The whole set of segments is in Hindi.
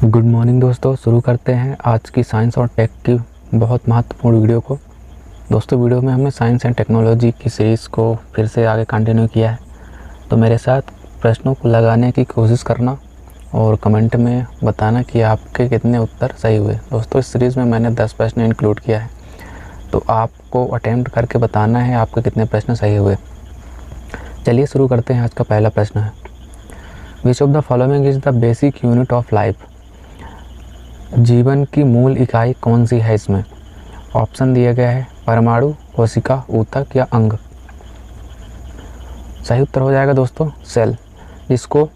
गुड मॉर्निंग दोस्तों। शुरू करते हैं आज की साइंस और टेक की बहुत महत्वपूर्ण वीडियो को। दोस्तों वीडियो में हमने साइंस एंड टेक्नोलॉजी की सीरीज़ को फिर से आगे कंटिन्यू किया है, तो मेरे साथ प्रश्नों को लगाने की कोशिश करना और कमेंट में बताना कि आपके कितने उत्तर सही हुए। दोस्तों इस सीरीज़ में मैंने 10 प्रश्न इंक्लूड किया है, तो आपको अटेम्प्ट करके बताना है आपके कितने प्रश्न सही हुए। चलिए शुरू करते हैं। आज का पहला प्रश्न है, which of the following is the basic unit of life. जीवन की मूल इकाई कौन सी है इसमें? ऑप्शन दिया गया है परमाणु, कोशिका, ऊतक या अंग। सही उत्तर हो जाएगा दोस्तों सेल, जिसको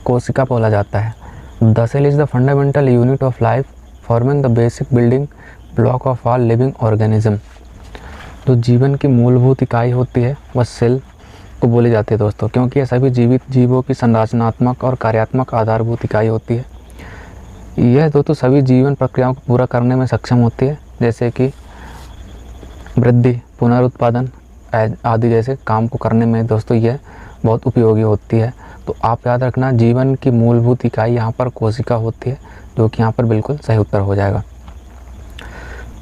कोशिका बोला जाता है। The cell is the fundamental unit of life forming the basic building block of all living organism. जो जीवन की मूलभूत इकाई होती है वह सेल को बोली जाती है दोस्तों, क्योंकि यह सभी जीवित जीवों की संरचनात्मक और कार्यात्मक आधारभूत इकाई होती है। यह दोस्तों सभी जीवन प्रक्रियाओं को पूरा करने में सक्षम होती है, जैसे कि वृद्धि, पुनरुत्पादन आदि जैसे काम को करने में दोस्तों यह बहुत उपयोगी होती है। तो आप याद रखना, जीवन की मूलभूत इकाई यहाँ पर कोशिका होती है, जो कि यहाँ पर बिल्कुल सही उत्तर हो जाएगा।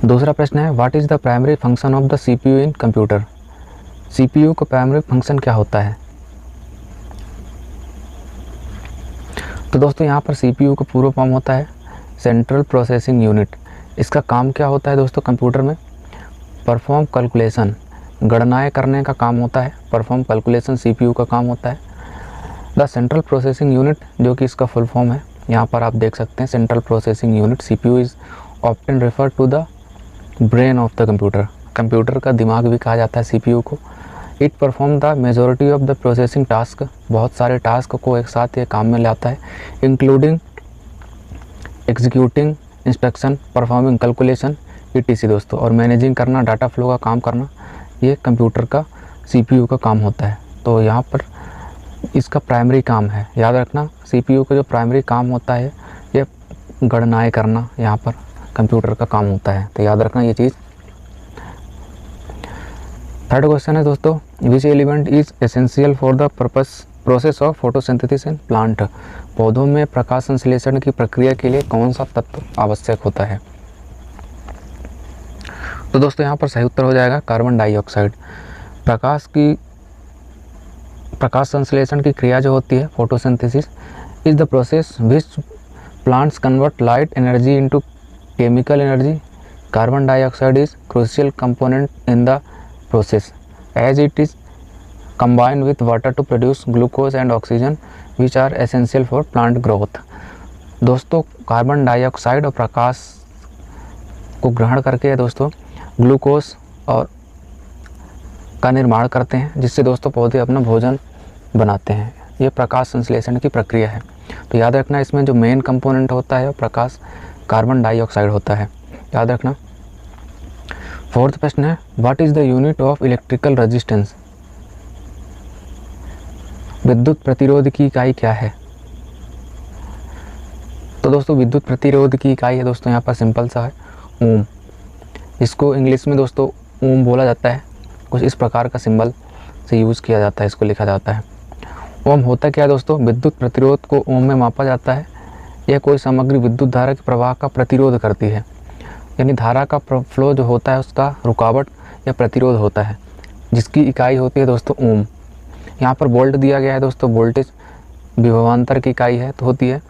दूसरा प्रश्न है, what is the primary function of the CPU in computer. CPU का प्राइमरी फंक्शन क्या होता है? तो दोस्तों यहाँ पर सीपीयू का पूरा फॉर्म होता है सेंट्रल प्रोसेसिंग यूनिट। इसका काम क्या होता है दोस्तों कंप्यूटर में? परफॉर्म कैलकुलेशन, गणनाएं करने का काम होता है। परफॉर्म कैलकुलेशन सीपीयू का काम होता है। द सेंट्रल प्रोसेसिंग यूनिट, जो कि इसका फुल फॉर्म है, यहाँ पर आप देख सकते हैं central processing unit. CPU is often refer to the brain of the computer. Computer का दिमाग भी कहा जाता है सीपीयू को। It perform the majority of the processing task. बहुत सारे टास्क को एक साथ ये काम में लाता है, including executing instruction, performing calculation etc दोस्तों, और मैनेजिंग करना, डाटा फ्लो का काम करना, ये कंप्यूटर का सीपीयू का काम होता है। तो यहाँ पर इसका प्राइमरी काम है, याद रखना सीपीयू का जो प्राइमरी काम होता है ये गणनाएं करना, यहाँ पर कंप्यूटर का काम होता है। तो याद रखना ये चीज़। थर्ड क्वेश्चन है दोस्तों, which element is essential for the process of photosynthesis in plant. पौधों में प्रकाश संश्लेषण की प्रक्रिया के लिए कौन सा तत्व आवश्यक होता है? तो दोस्तों यहाँ पर सही उत्तर हो जाएगा कार्बन डाइऑक्साइड। प्रकाश संश्लेषण की क्रिया जो होती है photosynthesis is the process which plants convert light energy into chemical energy. Carbon dioxide is crucial component in the process as it is combined with water to produce glucose and oxygen which are essential for plant growth। दोस्तों कार्बन डाइऑक्साइड और प्रकाश को ग्रहण करके दोस्तों ग्लूकोज और का निर्माण करते हैं, जिससे दोस्तों पौधे अपना भोजन बनाते हैं। ये प्रकाश संश्लेषण की प्रक्रिया है। तो याद रखना इसमें जो मेन कंपोनेंट होता है प्रकाश कार्बन डाइऑक्साइड होता है, याद रखना। फोर्थ प्रश्न है, what is the unit of electrical resistance. विद्युत प्रतिरोध की इकाई क्या है? तो दोस्तों विद्युत प्रतिरोध की इकाई है दोस्तों यहाँ पर सिंपल सा है ओम। इसको इंग्लिश में दोस्तों ओम बोला जाता है। कुछ इस प्रकार का सिंबल से यूज़ किया जाता है, इसको लिखा जाता है। ओम होता क्या है दोस्तों? विद्युत प्रतिरोध को ओम में मापा जाता है। यह कोई सामग्री विद्युत धारा के प्रवाह का प्रतिरोध करती है, यानी धारा का फ्लो जो होता है उसका रुकावट या प्रतिरोध होता है, जिसकी इकाई होती है दोस्तों ओम। यहाँ पर वोल्ट दिया गया है दोस्तों, वोल्टेज विभवांतर की इकाई है तो होती है।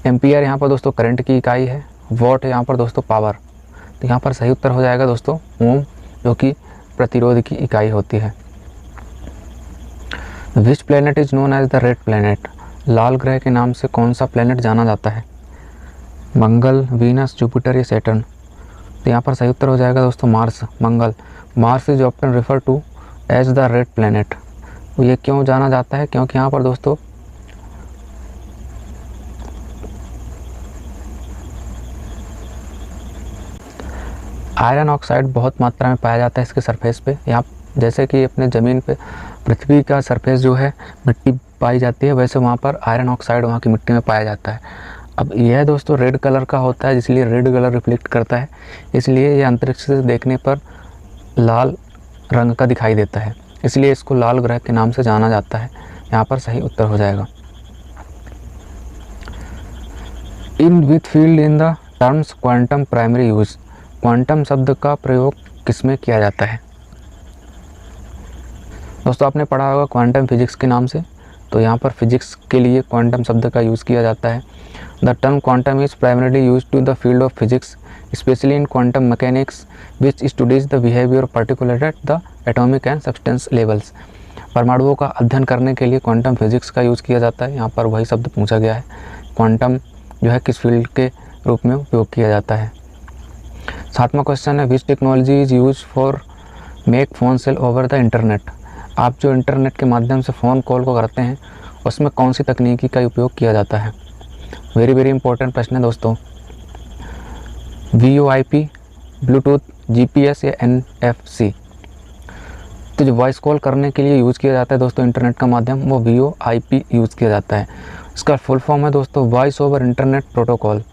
एम्पियर यहाँ पर दोस्तों करंट की इकाई है। वॉट यहाँ पर दोस्तों पावर। तो यहाँ पर सही उत्तर हो जाएगा दोस्तों ओम, जो कि प्रतिरोध की इकाई होती है। Which planet is known as the red planet. लाल ग्रह के नाम से कौन सा प्लेनेट जाना जाता है? मंगल, वीनस, जुपिटर या सैटर्न। तो यहाँ पर सही उत्तर हो जाएगा दोस्तों Mars, Mangal. Mars is often refer to as the red planet. तो ये क्यों जाना जाता है? क्योंकि यहाँ पर दोस्तों आयरन ऑक्साइड बहुत मात्रा में पाया जाता है इसके सरफेस पे। यहाँ जैसे कि अपने ज़मीन पे पृथ्वी का सरफेस जो है मिट्टी पाई जाती है, वैसे वहाँ पर आयरन ऑक्साइड वहाँ की मिट्टी में पाया जाता है। अब यह दोस्तों रेड कलर का होता है, इसलिए रेड कलर रिफ्लेक्ट करता है, इसलिए यह अंतरिक्ष से देखने पर लाल रंग का दिखाई देता है, इसलिए इसको लाल ग्रह के नाम से जाना जाता है। यहाँ पर सही उत्तर हो जाएगा। In with field in the terms quantum primary use, quantum शब्द का प्रयोग किसमें किया जाता है? दोस्तों आपने पढ़ा होगा क्वांटम फिजिक्स के नाम से, तो यहाँ पर फिजिक्स के लिए क्वांटम शब्द का यूज़ किया जाता है। The term quantum is primarily use to the field of physics specially in quantum mechanics which studies the behaviour particular at the atomic and substance levels. परमाणुओं का अध्ययन करने के लिए क्वांटम फिजिक्स का यूज़ किया जाता है। यहाँ पर वही शब्द पूछा गया है, क्वांटम जो है किस फील्ड के रूप में उपयोग किया जाता है। 7वां क्वेश्चन है विच technology is use for make phone cell over the internet. आप जो इंटरनेट के माध्यम से फ़ोन कॉल को करते हैं उसमें कौन सी तकनीकी का उपयोग किया जाता है? वेरी वेरी इंपॉर्टेंट प्रश्न है दोस्तों। VoIP, ब्लूटूथ, GPS या NFC। तो जो वॉइस कॉल करने के लिए यूज़ किया जाता है दोस्तों इंटरनेट का माध्यम, वो VoIP यूज़ किया जाता है। इसका फुल फॉर्म है दोस्तों वॉइस ओवर इंटरनेट प्रोटोकॉल।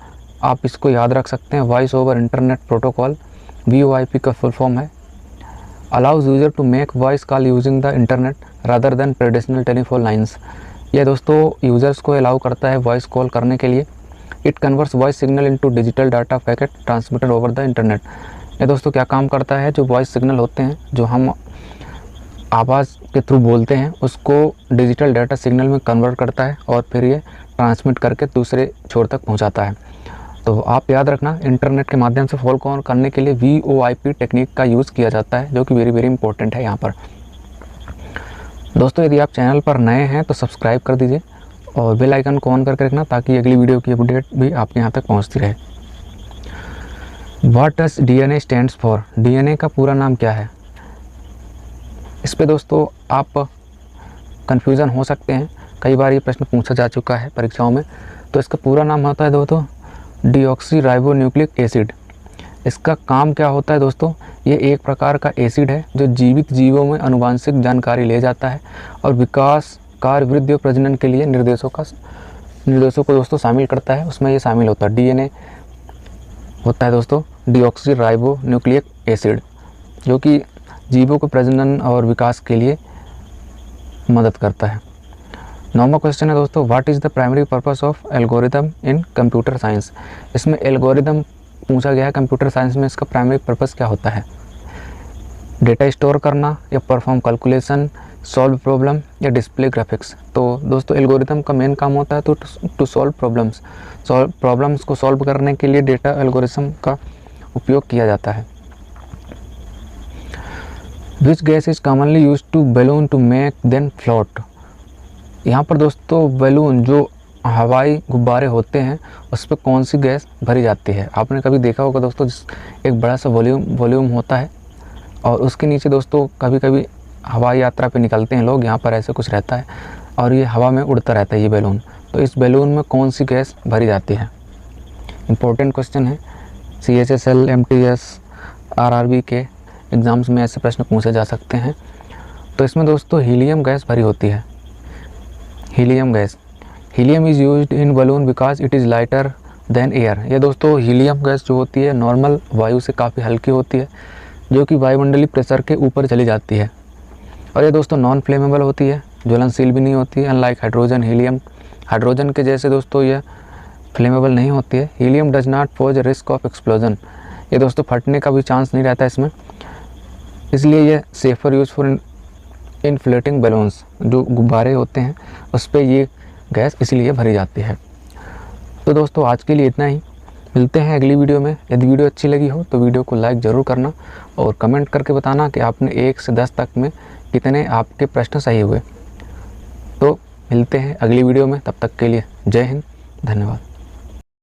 आप इसको याद रख सकते हैं, voice over internet protocol VoIP का फुल फॉर्म है। Allows user to make voice call using the internet rather than traditional telephone lines. यह दोस्तों यूज़र्स को अलाउ करता है वॉइस कॉल करने के लिए। It converts voice signal into digital data packet transmitted over the internet. ये दोस्तों क्या काम करता है, जो वॉइस सिग्नल होते हैं जो हम आवाज़ के थ्रू बोलते हैं उसको डिजिटल डाटा सिग्नल में कन्वर्ट करता है और फिर ये ट्रांसमिट करके दूसरे छोर तक पहुंचाता है। तो आप याद रखना इंटरनेट के माध्यम से फ़ोन कॉल करने के लिए VoIP टेक्निक का यूज़ किया जाता है, जो कि वेरी वेरी इंपॉर्टेंट है यहाँ पर। दोस्तों यदि आप चैनल पर नए हैं तो सब्सक्राइब कर दीजिए और बेल आइकन को ऑन करके रखना ताकि अगली वीडियो की अपडेट भी आपके यहाँ तक पहुँचती रहे। What does DNA stands for. DNA का पूरा नाम क्या है? इस पे दोस्तों आप कन्फ्यूज़न हो सकते हैं, कई बार ये प्रश्न पूछा जा चुका है परीक्षाओं में। तो इसका पूरा नाम होता है दोस्तों डीऑक्सी राइबो न्यूक्लिक एसिड। इसका काम क्या होता है दोस्तों? ये एक प्रकार का एसिड है जो जीवित जीवों में आनुवंशिक जानकारी ले जाता है और विकास, कार्य, वृद्धि और प्रजनन के लिए निर्देशों को दोस्तों शामिल करता है। उसमें ये शामिल होता है DNA होता है दोस्तों डीऑक्सी राइबो न्यूक्लिक एसिड, जो कि जीवों को प्रजनन और विकास के लिए मदद करता है। 9वां क्वेश्चन है दोस्तों what is the primary purpose of algorithm in computer science. इसमें एल्गोरिदम पूछा गया है कंप्यूटर साइंस में, इसका प्राइमरी पर्पस क्या होता है? डेटा स्टोर करना या परफॉर्म कैलकुलेशन, सॉल्व प्रॉब्लम या डिस्प्ले ग्राफिक्स। तो दोस्तों एल्गोरिदम का मेन काम होता है टू सॉल्व प्रॉब्लम्स को सॉल्व करने के लिए डेटा एल्गोरिथम का उपयोग किया जाता है। Which gas is commonly use to balloon to make then float. यहाँ पर दोस्तों बैलून जो हवाई गुब्बारे होते हैं उस पर कौन सी गैस भरी जाती है? आपने कभी देखा होगा दोस्तों एक बड़ा सा वॉल्यूम होता है और उसके नीचे दोस्तों कभी कभी हवाई यात्रा पे निकलते हैं लोग, यहाँ पर ऐसे कुछ रहता है और ये हवा में उड़ता रहता है ये बैलून। तो इस बैलून में कौन सी गैस भरी जाती है? इम्पोर्टेंट क्वेश्चन है। CHSL, MTS, RRB के एग्ज़ाम्स में ऐसे प्रश्न पूछे जा सकते हैं। तो इसमें दोस्तों हीलियम गैस भरी होती है। Helium gas, helium is used in balloon because it is lighter than air. ये दोस्तों हीलियम गैस जो होती है नॉर्मल वायु से काफ़ी हल्की होती है, जो कि वायुमंडलीय प्रेशर के ऊपर चली जाती है। और ये दोस्तों नॉन फ्लेमेबल होती है, ज्वलनशील भी नहीं होती है। अनलाइक हाइड्रोजन, हीलियम हाइड्रोजन के जैसे दोस्तों ये फ्लेमेबल नहीं होती है। Helium does not pose risk of explosion. ये दोस्तों फटने का भी चांस नहीं रहता इसमें, इसलिए ये safer use for inflating balloons, जो गुब्बारे होते हैं उस पर ये गैस इसलिए भरी जाती है। तो दोस्तों आज के लिए इतना ही, मिलते हैं अगली वीडियो में। यदि वीडियो अच्छी लगी हो तो वीडियो को लाइक ज़रूर करना और कमेंट करके बताना कि आपने 1 से 10 तक में कितने आपके प्रश्न सही हुए। तो मिलते हैं अगली वीडियो में, तब तक के लिए जय हिंद, धन्यवाद।